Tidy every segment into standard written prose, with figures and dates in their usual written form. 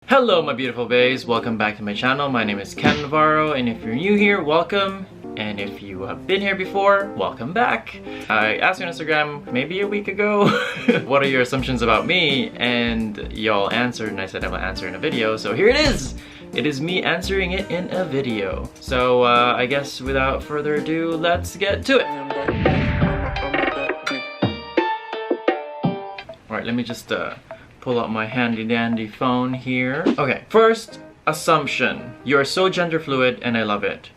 Hello my beautiful bays, welcome back to my channel. My name is Kennen Navarro, and if you're new here, welcome. And if you have been here before, welcome back. I asked you on Instagram maybe a week ago, what are your assumptions about me? And y'all answered, and I said I will answer in a video, so here it is! It is me answering it in a video. So I guess without further ado, let's get to it! Alright, let me just pull out my handy dandy phone here. Okay, first assumption. You are so gender fluid and I love it.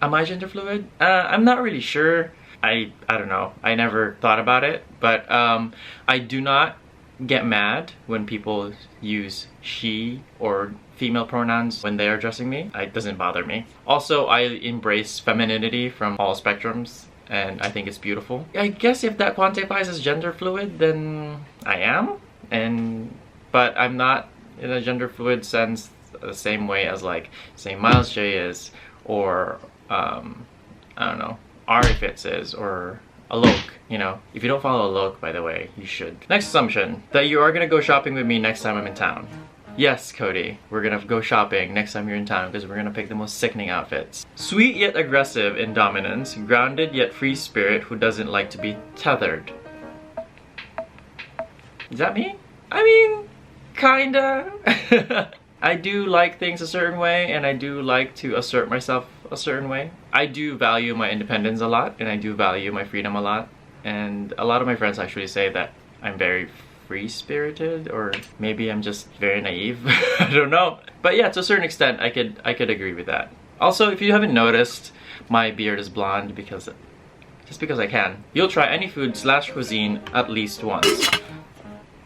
Am I gender fluid? I'm not really sure. I don't know. I never thought about it, but I do not get mad when people use she or female pronouns when they are addressing me. It doesn't bother me. Also, I embrace femininity from all spectrums, and I think it's beautiful. I guess if that quantifies as gender fluid, then I am. But I'm not in a gender fluid sense the same way as like, say, Miles J is, or I don't know, Ari Fitz is, or Alok, you know. If you don't follow Alok, by the way, you should. Next assumption, that you are gonna go shopping with me next time I'm in town. Yes, Cody, we're gonna go shopping next time you're in town because we're gonna pick the most sickening outfits. Sweet yet aggressive in dominance, grounded yet free spirit who doesn't like to be tethered. Is that me? I mean, kinda. I do like things a certain way, and I do like to assert myself a certain way. I do value my independence a lot, and I do value my freedom a lot. And a lot of my friends actually say that I'm very free-spirited, or maybe I'm just very naive. I don't know. But yeah, to a certain extent, I could agree with that. Also, if you haven't noticed, my beard is blonde just because I can. You'll try any food / cuisine at least once.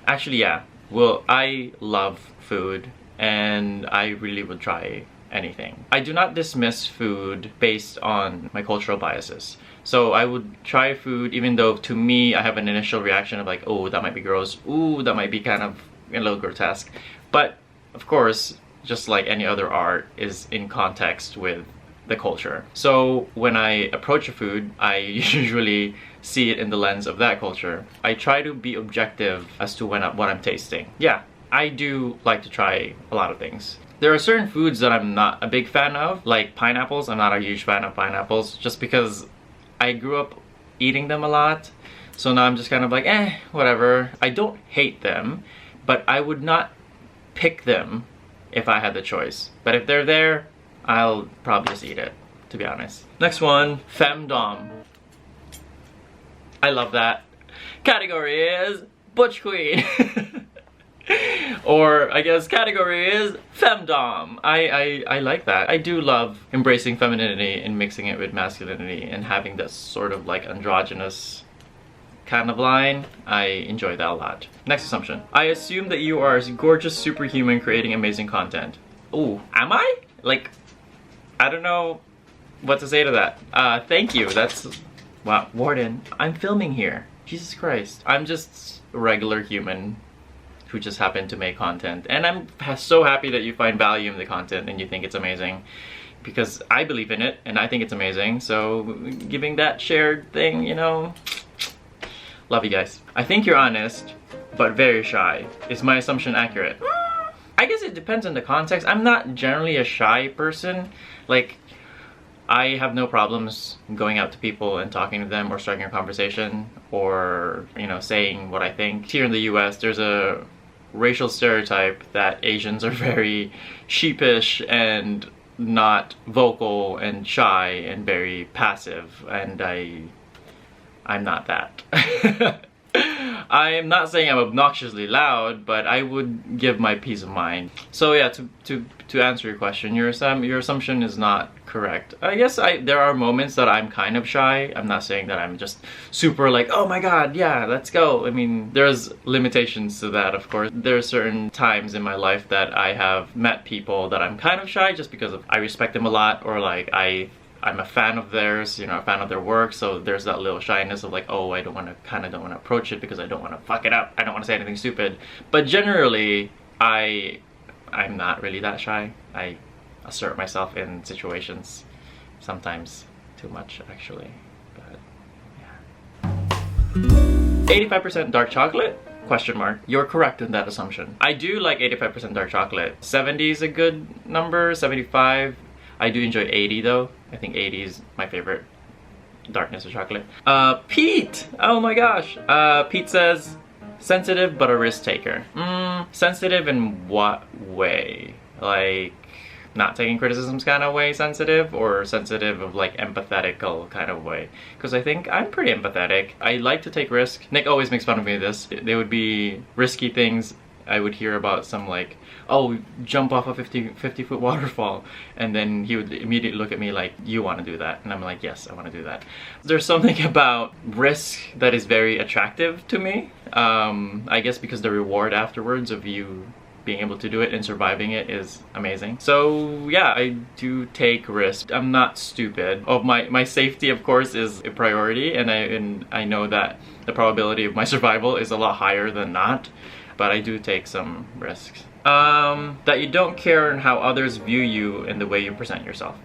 Actually, yeah. Well, I love food, and I really would try anything. I do not dismiss food based on my cultural biases. So I would try food even though to me I have an initial reaction of like, oh, that might be gross, ooh, that might be kind of a little grotesque. But of course, just like any other art, is in context with the culture. So when I approach a food, I usually see it in the lens of that culture. I try to be objective as to what I'm tasting. Yeah, I do like to try a lot of things. There are certain foods that I'm not a big fan of, like pineapples. I'm not a huge fan of pineapples just because I grew up eating them a lot. So now I'm just kind of like, whatever. I don't hate them, but I would not pick them if I had the choice. But if they're there, I'll probably just eat it, to be honest. Next one, femdom. I love that. Category is butch queen. Or I guess category is femdom. I like that. I do love embracing femininity and mixing it with masculinity and having this sort of like androgynous kind of line. I enjoy that a lot. Next assumption. I assume that you are a gorgeous superhuman creating amazing content. Ooh, am I? Like, I don't know what to say to that. Thank you. That's, wow, Warden, I'm filming here. Jesus Christ. I'm just a regular human who just happen to make content, and I'm so happy that you find value in the content and you think it's amazing, because I believe in it and I think it's amazing. So giving that shared thing, you know, love you guys. I think you're honest but very shy. Is my assumption accurate? I guess it depends on the context. I'm not generally a shy person. Like, I have no problems going out to people and talking to them or starting a conversation, or, you know, saying what I think. Here in the US, there's a racial stereotype that Asians are very sheepish and not vocal and shy and very passive, and I'm not that. I'm not saying I'm obnoxiously loud, but I would give my peace of mind. So yeah, to answer your question, your assumption is not correct. I guess there are moments that I'm kind of shy. I'm not saying that I'm just super like, oh my god, yeah, let's go. I mean, there's limitations to that, of course. There are certain times in my life that I have met people that I'm kind of shy just because I respect them a lot, or like I'm a fan of theirs, you know, a fan of their work, so there's that little shyness of like, oh, I don't want to approach it because I don't want to fuck it up. I don't want to say anything stupid. But generally, I'm not really that shy. I assert myself in situations, sometimes too much actually, but yeah. 85% dark chocolate, Question mark. You're correct in that assumption. I do like 85% dark chocolate. 70 is a good number, 75. I do enjoy 80 though. I think 80 is my favorite darkness of chocolate. Pete! Oh my gosh. Pete says, sensitive but a risk taker. Sensitive in what way? Like, not taking criticisms kind of way sensitive, or sensitive of like empathetical kind of way? Because I think I'm pretty empathetic. I like to take risks. Nick always makes fun of me with this. They would be risky things. I would hear about some like, oh, jump off a 50-foot waterfall, and then he would immediately look at me like, you want to do that? And I'm like, yes, I want to do that. There's something about risk that is very attractive to me. I guess because the reward afterwards of you being able to do it and surviving it is amazing. So yeah, I do take risks. I'm not stupid. My safety, of course, is a priority, and I know that the probability of my survival is a lot higher than not, but I do take some risks. That you don't care in how others view you and the way you present yourself.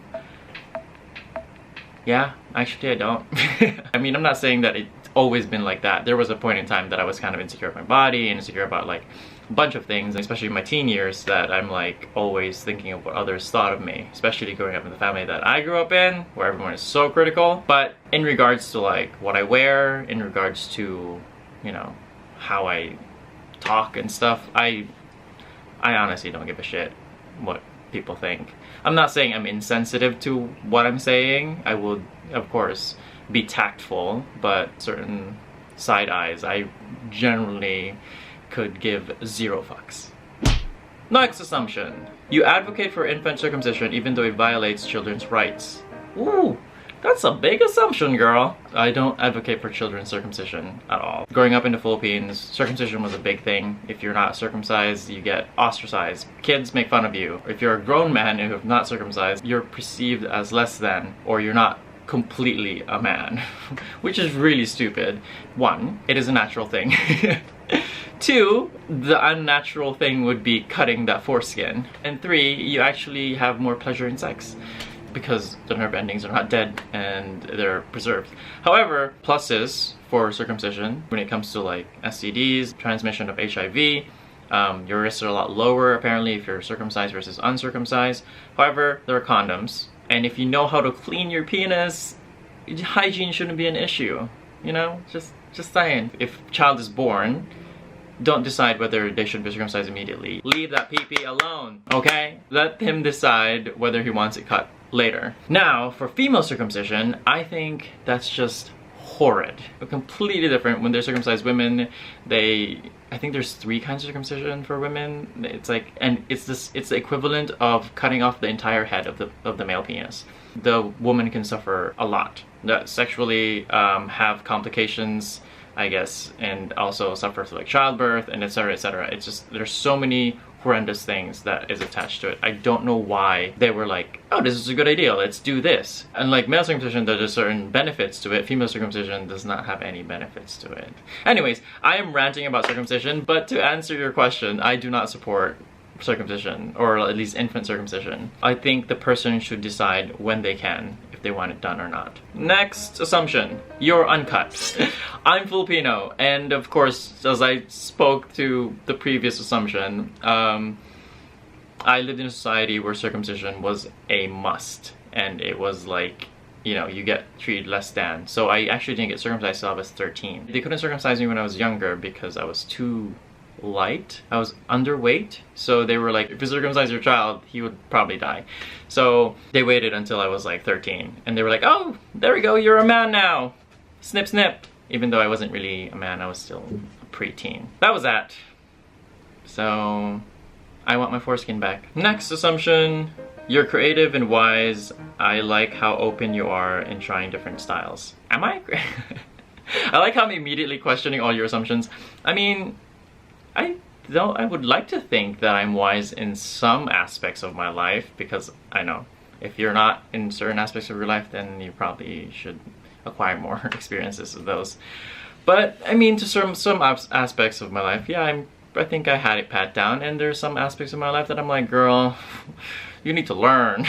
Yeah, actually I don't. I mean, I'm not saying that it's always been like that. There was a point in time that I was kind of insecure of my body and insecure about like a bunch of things, especially in my teen years, that I'm like always thinking of what others thought of me, especially growing up in the family that I grew up in, where everyone is so critical. But in regards to like what I wear, in regards to, you know, how I talk and stuff, I honestly don't give a shit what people think. I'm not saying I'm insensitive to what I'm saying. I will, of course, be tactful, but certain side eyes, I generally could give 0 fucks. Next assumption. You advocate for infant circumcision even though it violates children's rights. Ooh, that's a big assumption, girl. I don't advocate for children's circumcision at all. Growing up in the Philippines, circumcision was a big thing. If you're not circumcised, you get ostracized. Kids make fun of you. If you're a grown man and you have not circumcised, you're perceived as less than, or you're not completely a man, which is really stupid. 1, it is a natural thing. 2, the unnatural thing would be cutting that foreskin. And 3, you actually have more pleasure in sex, because the nerve endings are not dead and they're preserved. However, pluses for circumcision when it comes to like STDs, transmission of HIV, your risks are a lot lower apparently if you're circumcised versus uncircumcised. However, there are condoms, and if you know how to clean your penis, hygiene shouldn't be an issue. You know, just saying. If a child is born, don't decide whether they should be circumcised immediately. Leave that pee-pee alone, okay? Let him decide whether he wants it cut later. Now, for female circumcision, I think that's just horrid. Completely different. When they're circumcised women, I think there's 3 kinds of circumcision for women. It's like, and it's the equivalent of cutting off the entire head of the male penis. The woman can suffer a lot. That sexually have complications, I guess, and also suffer through like childbirth and etc, etc. It's just, there's so many horrendous things that is attached to it. I don't know why they were like, oh, this is a good idea, let's do this. And like male circumcision, there's certain benefits to it. Female circumcision does not have any benefits to it. Anyways, I am ranting about circumcision, but to answer your question, I do not support circumcision, or at least infant circumcision. I think the person should decide when they can, if they want it done or not. Next assumption, you're uncut. I'm Filipino, and of course, as I spoke to the previous assumption, I lived in a society where circumcision was a must, and it was like, you know, you get treated less than. So I actually didn't get circumcised till I was 13. They couldn't circumcise me when I was younger because I was too light. I was underweight, so they were like, if you circumcise your child, he would probably die. So they waited until I was like 13, and they were like, oh, there we go, you're a man now. Snip snip. Even though I wasn't really a man, I was still a preteen. That was that. So I want my foreskin back. Next assumption, you're creative and wise. I like how open you are in trying different styles. Am I? I like how I'm immediately questioning all your assumptions. I mean, I would like to think that I'm wise in some aspects of my life, because I know if you're not in certain aspects of your life, then you probably should acquire more experiences of those. But I mean, to some aspects of my life, yeah, I'm I think I had it pat down, and there's some aspects of my life that I'm like, girl, you need to learn.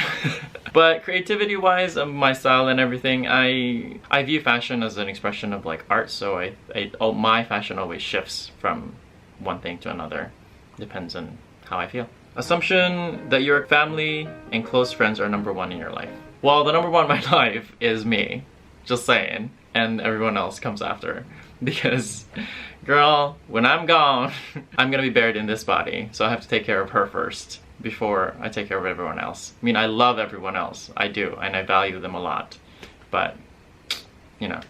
But creativity wise, my style and everything, I view fashion as an expression of like art, so my fashion always shifts from one thing to another. Depends on how I feel. Assumption that your family and close friends are number one in your life. Well, the number one in my life is me, just saying, and everyone else comes after. Because, girl, when I'm gone, I'm gonna be buried in this body, so I have to take care of her first before I take care of everyone else. I mean, I love everyone else, I do, and I value them a lot, but, you know,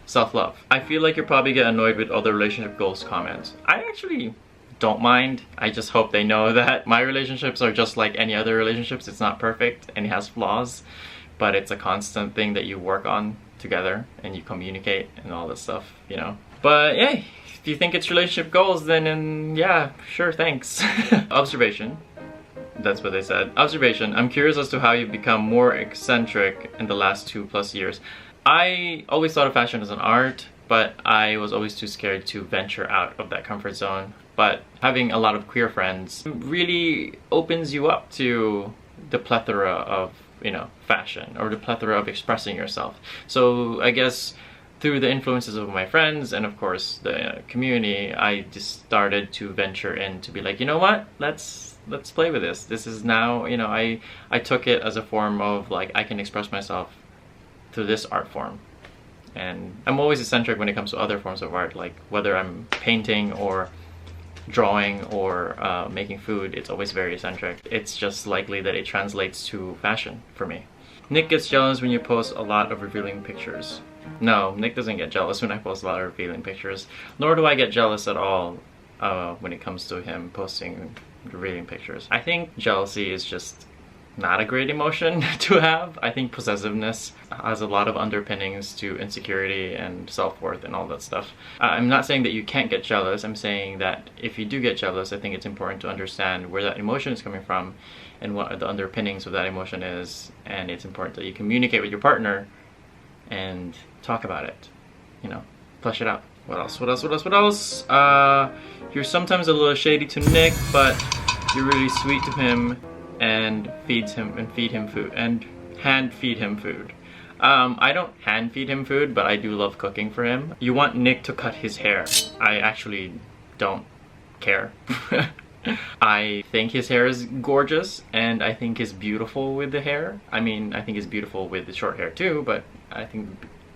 self-love. I feel like you probably get annoyed with other relationship goals comments. I actually don't mind. I just hope they know that my relationships are just like any other relationships. It's not perfect and it has flaws, but it's a constant thing that you work on together and you communicate and all this stuff, you know. But yeah, if you think it's relationship goals, then yeah, sure, thanks. Observation. That's what they said. Observation. I'm curious as to how you've become more eccentric in the last 2+ years. I always thought of fashion as an art, but I was always too scared to venture out of that comfort zone. But having a lot of queer friends really opens you up to the plethora of, you know, fashion, or the plethora of expressing yourself. So I guess through the influences of my friends and of course the community, I just started to venture in to be like, you know what, let's play with this. This is now, you know, I took it as a form of like, I can express myself through this art form. And I'm always eccentric when it comes to other forms of art, like whether I'm painting or drawing or making food, it's always very eccentric. It's just likely that it translates to fashion for me. Nick gets jealous when you post a lot of revealing pictures. No, Nick doesn't get jealous when I post a lot of revealing pictures, nor do I get jealous at all when it comes to him posting revealing pictures. I think jealousy is just not a great emotion to have. I think possessiveness has a lot of underpinnings to insecurity and self-worth and all that stuff. I'm not saying that you can't get jealous. I'm saying that if you do get jealous, I think it's important to understand where that emotion is coming from and what the underpinnings of that emotion is, and it's important that you communicate with your partner and talk about it, you know, flesh it out. What else? You're sometimes a little shady to Nick, but you're really sweet to him and hand feed him food. I don't hand feed him food, but I do love cooking for him. You want Nick to cut his hair. I actually don't care. I think his hair is gorgeous, and I think he's beautiful with the hair. I mean, I think he's beautiful with the short hair too, but I think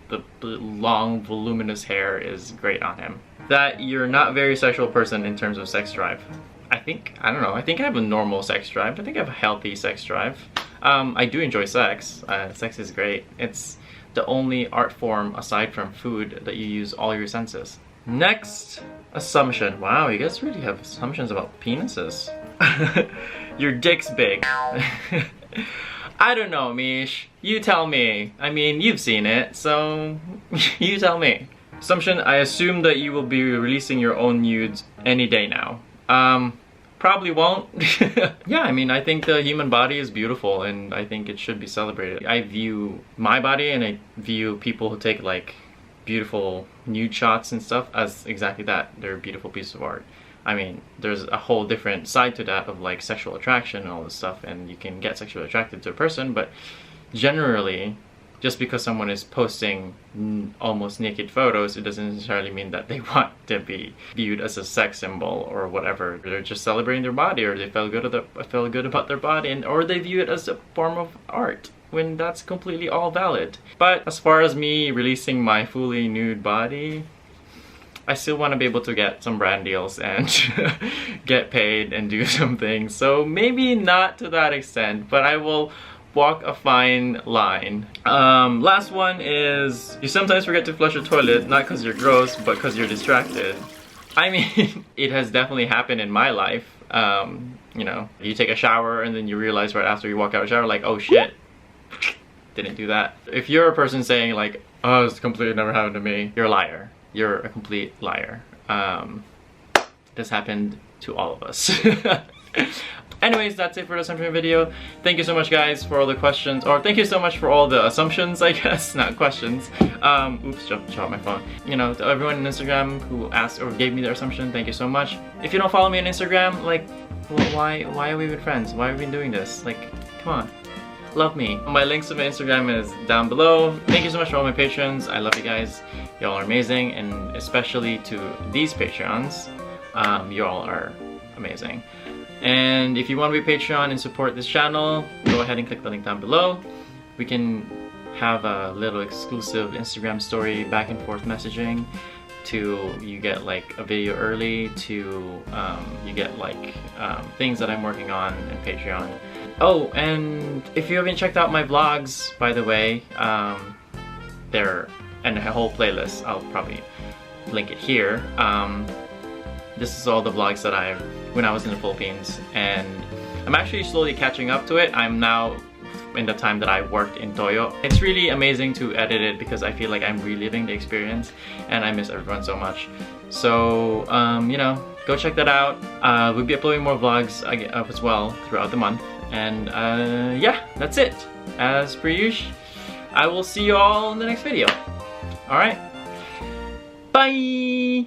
the long, voluminous hair is great on him. That you're not a very sexual person in terms of sex drive. I don't know, I think I have a normal sex drive. I think I have a healthy sex drive. I do enjoy sex. Sex is great. It's the only art form aside from food that you use all your senses. Next, assumption. Wow, you guys really have assumptions about penises. Your dick's big. I don't know, Mish. You tell me. I mean, you've seen it, so you tell me. Assumption, I assume that you will be releasing your own nudes any day now. Probably won't. Yeah, I mean, I think the human body is beautiful and I think it should be celebrated. I view my body and I view people who take like beautiful nude shots and stuff as exactly that. They're a beautiful piece of art. I mean, there's a whole different side to that of like sexual attraction and all this stuff, and you can get sexually attracted to a person, but generally, just because someone is posting almost naked photos, it doesn't necessarily mean that they want to be viewed as a sex symbol or whatever. They're just celebrating their body, or they feel good about their body, or they view it as a form of art, when that's completely all valid. But as far as me releasing my fully nude body, I still want to be able to get some brand deals and get paid and do some things. So maybe not to that extent, but I will walk a fine line. Last one is, you sometimes forget to flush a toilet, not because you're gross, but because you're distracted. I mean, it has definitely happened in my life. You know, you take a shower and then you realize right after you walk out of the shower, like, oh shit, didn't do that. If you're a person saying like, oh, it's completely never happened to me, you're a liar. You're a complete liar. This happened to all of us. Anyways, that's it for the assumption video. Thank you so much, guys, for all the questions, or thank you so much for all the assumptions, I guess, not questions. Oops, dropped my phone. You know, to everyone on Instagram who asked or gave me their assumption, thank you so much. If you don't follow me on Instagram, like, why are we even friends? Why are we doing this? Like, come on. Love me. My links to my Instagram is down below. Thank you so much for all my patrons. I love you guys. Y'all are amazing, and especially to these Patreons, y'all are amazing. And if you want to be a Patreon and support this channel, go ahead and click the link down below. We can have a little exclusive Instagram story back and forth messaging, to you get like a video early, to you get like things that I'm working on in Patreon. Oh, and if you haven't checked out my vlogs, by the way, they're and a whole playlist. I'll probably link it here. This is all the vlogs that I when I was in the Philippines, and I'm actually slowly catching up to it. I'm now in the time that I worked in Toyo. It's really amazing to edit it because I feel like I'm reliving the experience, and I miss everyone so much. So you know, go check that out. We'll be uploading more vlogs as well throughout the month, and yeah, that's it. As per usual, I will see you all in the next video. Alright, bye!